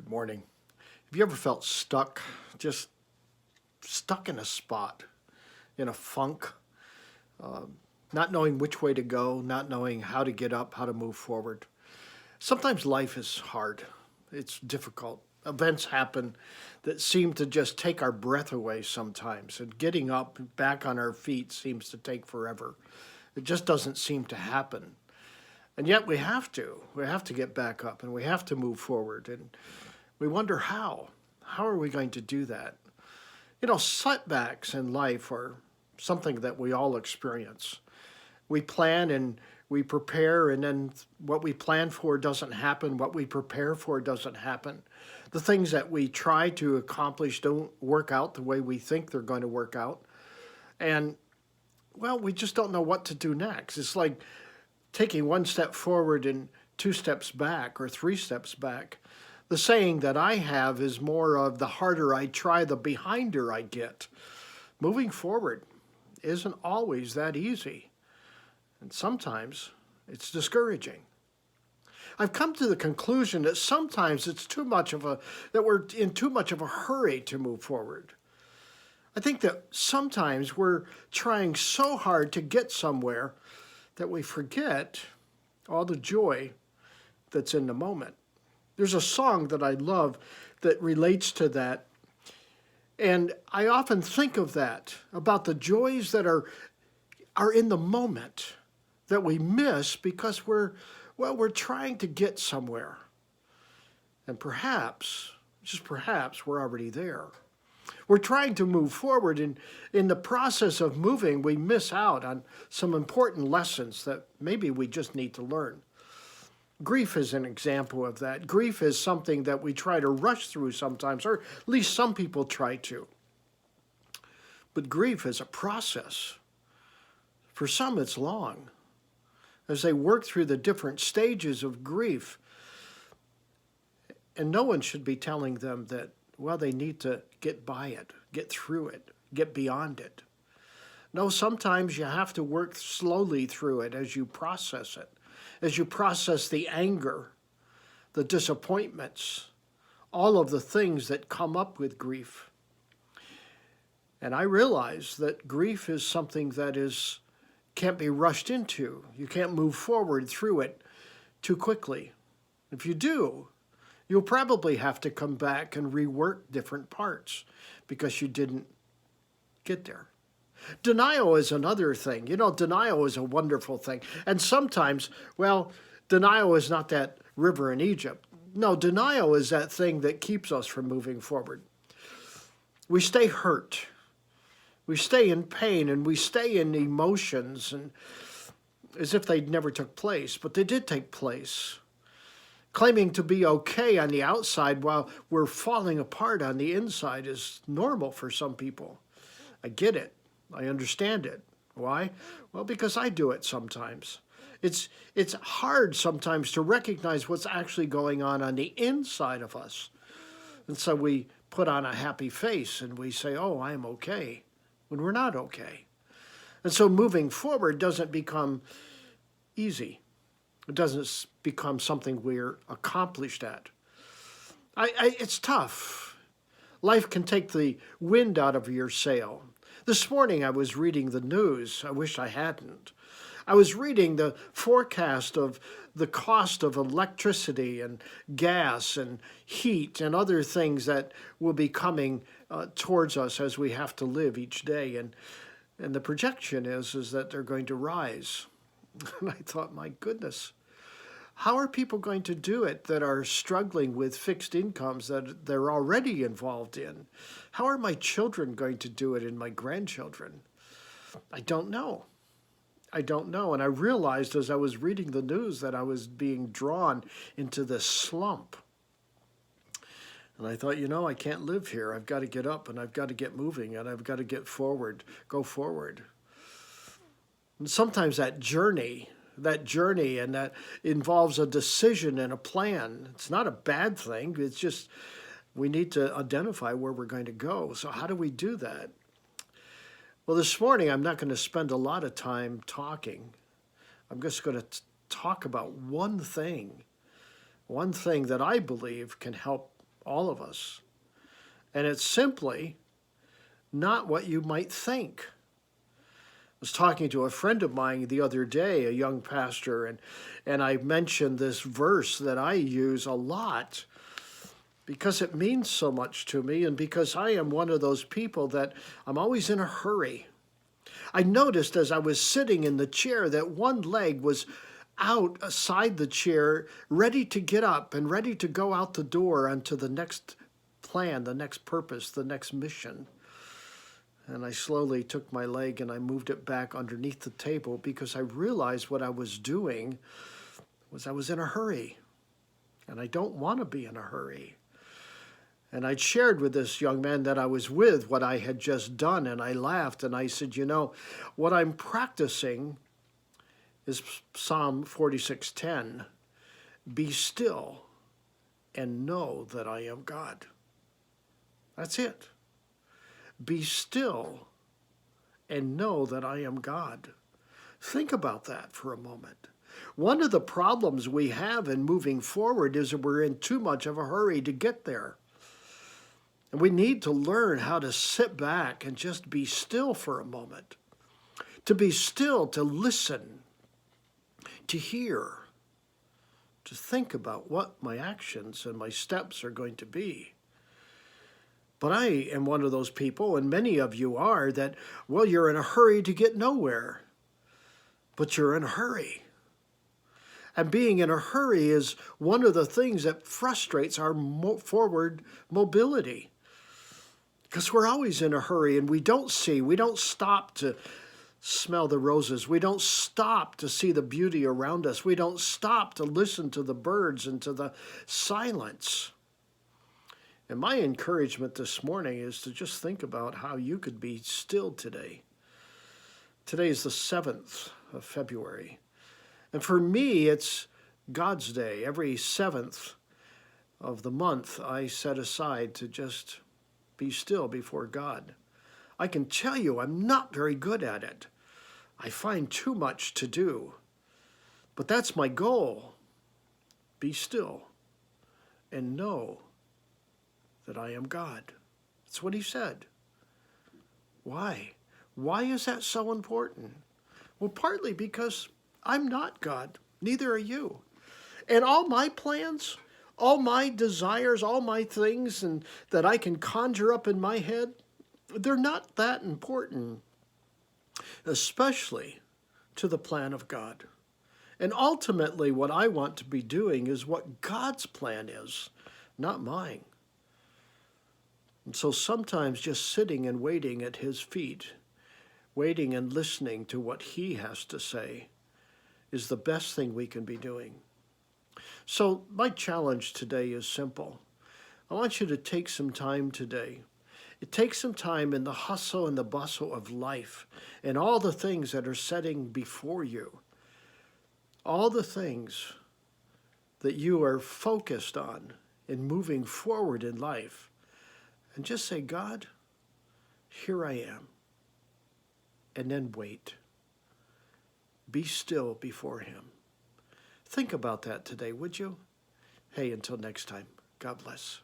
Morning. Have you ever felt stuck, just stuck in a spot, in a funk, not knowing which way to go, not knowing how to get up, how to move forward? Sometimes life is hard, it's difficult. Events happen that seem to just take our breath away sometimes, and getting up back on our feet seems to take forever. It just doesn't seem to happen. And yet we have to. We have to get back up and we have to move forward. And we wonder how. How are we going to do that? Setbacks in life are something that we all experience. We plan and we prepare, and then what we plan for doesn't happen. What we prepare for doesn't happen. The things that we try to accomplish don't work out the way we think they're going to work out. And, well, we just don't know what to do next. It's like taking one step forward and two steps back or three steps back. The saying that I have is more of the harder I try, the behinder I get. Moving forward isn't always that easy. And sometimes it's discouraging. I've come to the conclusion that sometimes that we're in too much of a hurry to move forward. I think that sometimes we're trying so hard to get somewhere that we forget all the joy that's in the moment. There's a song that I love that relates to that. And I often think of that, about the joys that are in the moment that we miss because we're trying to get somewhere. And perhaps, just perhaps, we're already there. We're trying to move forward, and in the process of moving, we miss out on some important lessons that maybe we just need to learn. Grief is an example of that. Grief is something that we try to rush through sometimes, or at least some people try to. But grief is a process. For some, it's long. As they work through the different stages of grief, and no one should be telling them that, well, they need to get by it, get through it, get beyond it. No, sometimes you have to work slowly through it as you process it, as you process the anger, the disappointments, all of the things that come up with grief. And I realize that grief is something that can't be rushed into. You can't move forward through it too quickly. If you do, you'll probably have to come back and rework different parts because you didn't get there. Denial is another thing. Denial is a wonderful thing. And sometimes, denial is not that river in Egypt. No, denial is that thing that keeps us from moving forward. We stay hurt. We stay in pain, and we stay in emotions and as if they never took place, but they did take place. Claiming to be okay on the outside while we're falling apart on the inside is normal for some people. I get it. I understand it. Why? Well, because I do it sometimes. It's hard sometimes to recognize what's actually going on the inside of us. And so we put on a happy face and we say, oh, I'm okay, when we're not okay. And so moving forward doesn't become easy. It doesn't become something we're accomplished at. It's tough. Life can take the wind out of your sail. This morning I was reading the news. I wish I hadn't. I was reading the forecast of the cost of electricity and gas and heat and other things that will be coming towards us as we have to live each day. And the projection is that they're going to rise. And I thought, my goodness, how are people going to do it that are struggling with fixed incomes that they're already involved in? How are my children going to do it and my grandchildren? I don't know. And I realized as I was reading the news that I was being drawn into this slump. And I thought, I can't live here. I've got to get up and I've got to get moving and I've got to go forward. And sometimes that journey and that involves a decision and a plan. It's not a bad thing. It's just we need to identify where we're going to go. So how do we do that? Well, this morning I'm not going to spend a lot of time talking. I'm just going to talk about one thing that I believe can help all of us. And it's simply not what you might think. I was talking to a friend of mine the other day, a young pastor, and I mentioned this verse that I use a lot because it means so much to me and because I am one of those people that I'm always in a hurry. I noticed as I was sitting in the chair that one leg was outside the chair, ready to get up and ready to go out the door onto the next plan, the next purpose, the next mission. And I slowly took my leg and I moved it back underneath the table because I realized what I was doing was I was in a hurry. And I don't want to be in a hurry. And I'd shared with this young man that I was with what I had just done, and I laughed and I said, you know, what I'm practicing is Psalm 46:10. Be still and know that I am God. That's it. Be still and know that I am God. Think about that for a moment. One of the problems we have in moving forward is that we're in too much of a hurry to get there. And we need to learn how to sit back and just be still for a moment. To be still, to listen, to hear, to think about what my actions and my steps are going to be. But I am one of those people, and many of you are, that, well, you're in a hurry to get nowhere. But you're in a hurry. And being in a hurry is one of the things that frustrates our forward mobility. Because we're always in a hurry and we don't stop to smell the roses. We don't stop to see the beauty around us. We don't stop to listen to the birds and to the silence. And my encouragement this morning is to just think about how you could be still today. Today is the 7th of February. And for me, it's God's Day. Every 7th of the month, I set aside to just be still before God. I can tell you I'm not very good at it. I find too much to do. But that's my goal. Be still and know that I am God. That's what he said. Why? Why is that so important? Well, partly because I'm not God. Neither are you. And all my plans, all my desires, all my things and that I can conjure up in my head, they're not that important, especially to the plan of God. And ultimately, what I want to be doing is what God's plan is, not mine. And so sometimes just sitting and waiting at his feet, waiting and listening to what he has to say, is the best thing we can be doing. So my challenge today is simple. I want you to take some time today. Take some time in the hustle and the bustle of life and all the things that are setting before you, all the things that you are focused on in moving forward in life, and just say, God, here I am. And then wait. Be still before him. Think about that today, would you? Hey, until next time, God bless.